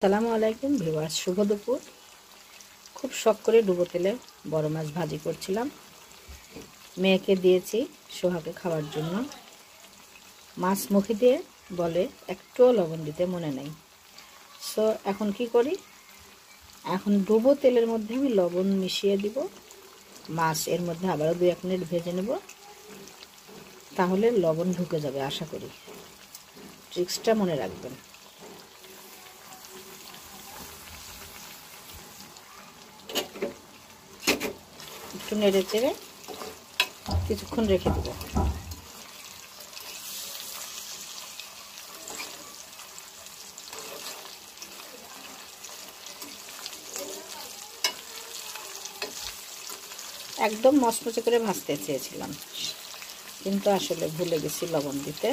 আসসালামু আলাইকুম ভিউয়ার্স, শুভ দুপুর। খুব শখ করে ডুবো তেলে বড় মাছ ভাজি করছিলাম। মেয়েকে দিয়েছি সোহাকে খাওয়ার জন্য। মাছ মুখে দিয়ে বলে একটুও লবণ দিতে মনে নেই। সো এখন কি করি, এখন ডুবো তেলের মধ্যে আমি লবণ মিশিয়ে দিব। মাছ এর মধ্যে আবারও 2-1 মিনিট ভেজে নেব, তাহলে লবণ ঢুকে যাবে আশা করি। ট্রিক্সটা মনে রাখবেন। একটু নেড়ে চেড়ে কিছুক্ষণ রেখে দেব। একদম মচমচে করে ভাজতে চেয়েছিলাম, কিন্তু আসলে ভুলে গেছি লবণ দিতে।